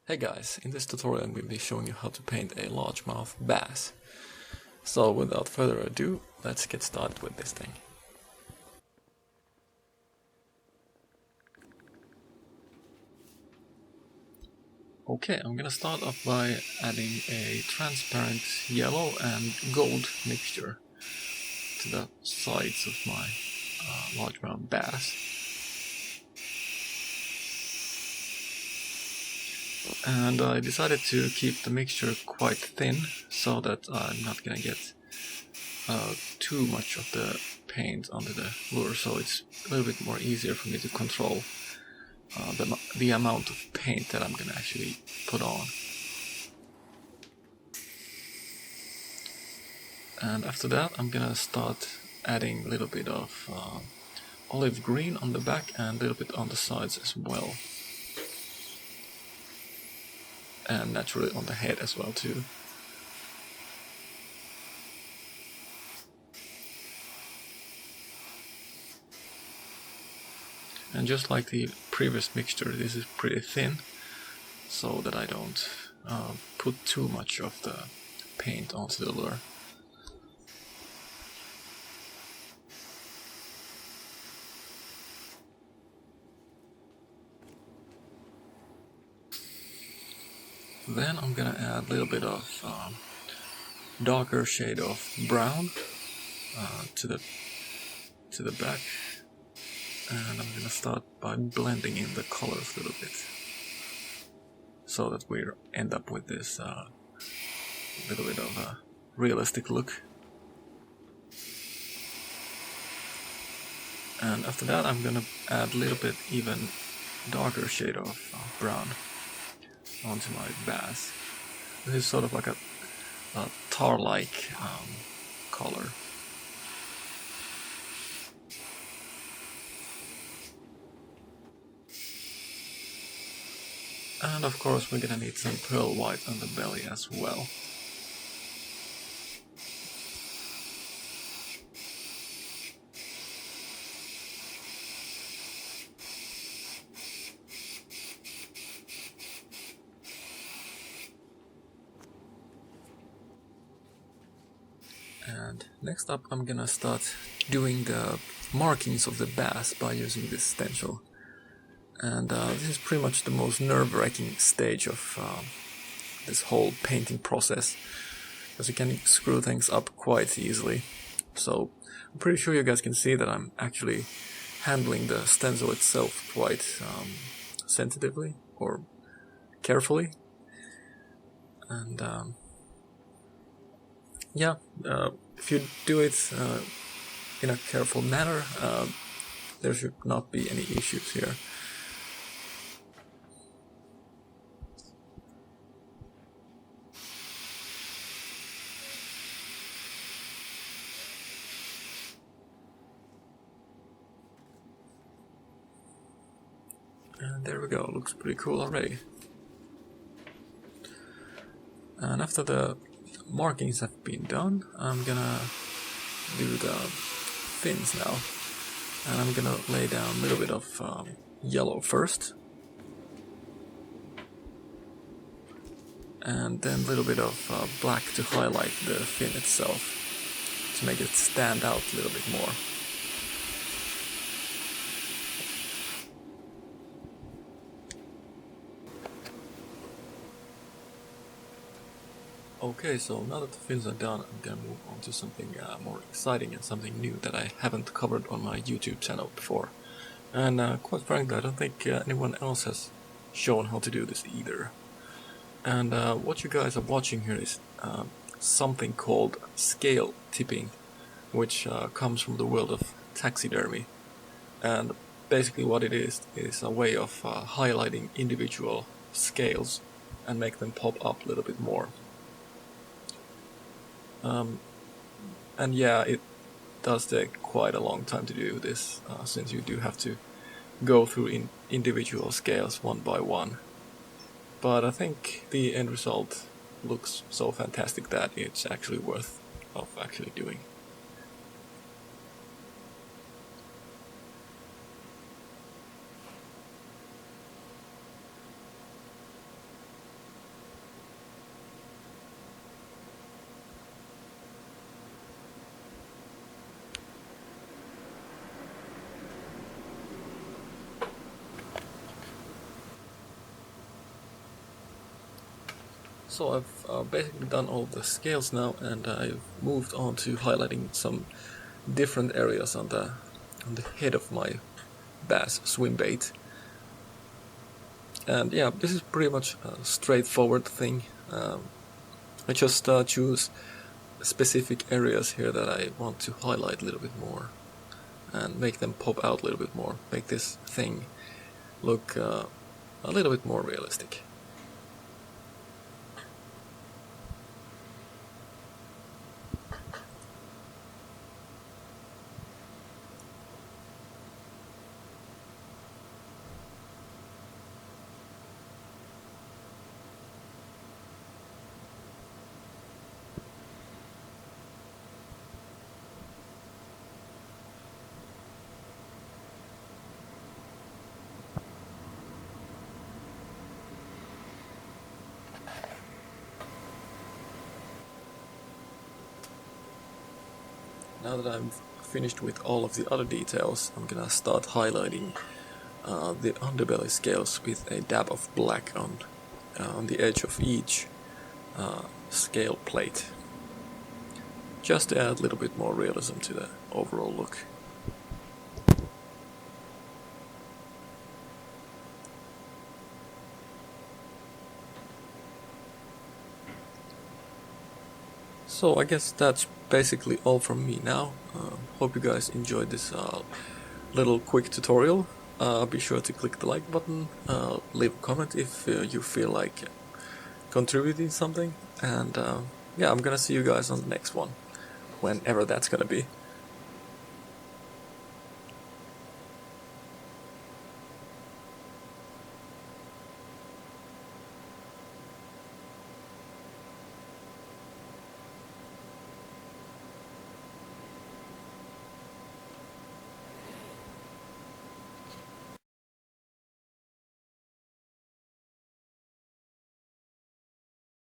Hey guys, in this tutorial I'm going to be showing you how to paint a largemouth bass. So without further ado, let's get started with this thing. Okay, I'm gonna start off by adding a transparent yellow and gold mixture to the sides of my largemouth bass. And I decided to keep the mixture quite thin so that I'm not gonna get too much of the paint onto the lure, so it's a little bit more easier for me to control the amount of paint that I'm gonna actually put on. And after that I'm gonna start adding a little bit of olive green on the back and a little bit on the sides as well. And naturally on the head as well too. And just like the previous mixture, this is pretty thin, so that I don't put too much of the paint onto the lure. Then I'm gonna add a little bit of darker shade of brown to the back, and I'm gonna start by blending in the colors a little bit, so that we end up with this little bit of a realistic look. And after that I'm gonna add a little bit even darker shade of brown onto my bass. This is sort of like a tar-like color. And of course we're gonna need some pearl white underbelly as well. And next up I'm gonna start doing the markings of the bass by using this stencil. And this is pretty much the most nerve-wracking stage of this whole painting process, because you can screw things up quite easily. So I'm pretty sure you guys can see that I'm actually handling the stencil itself quite sensitively or carefully. And yeah, if you do it in a careful manner, there should not be any issues here. And there we go, looks pretty cool already. And after the markings have been done, I'm gonna do the fins now. And I'm gonna lay down a little bit of yellow first. And then a little bit of black to highlight the fin itself, to make it stand out a little bit more. Okay, so now that the fins are done, I'm gonna move on to something more exciting and something new that I haven't covered on my YouTube channel before. And quite frankly, I don't think anyone else has shown how to do this either. And what you guys are watching here is something called scale tipping, which comes from the world of taxidermy. And basically what it is a way of highlighting individual scales and make them pop up a little bit more. And yeah, it does take quite a long time to do this, since you do have to go through individual scales one by one. But I think the end result looks so fantastic that it's actually worth of actually doing. So I've basically done all the scales now, and I've moved on to highlighting some different areas on the head of my bass swim bait. And yeah, this is pretty much a straightforward thing. I just choose specific areas here that I want to highlight a little bit more and make them pop out a little bit more, make this thing look a little bit more realistic. Now that I'm finished with all of the other details, I'm gonna start highlighting the underbelly scales with a dab of black on the edge of each scale plate, just to add a little bit more realism to the overall look. So I guess that's basically all from me now. Hope you guys enjoyed this little quick tutorial. Be sure to click the like button, leave a comment if you feel like contributing something, and yeah, I'm gonna see you guys on the next one, whenever that's gonna be.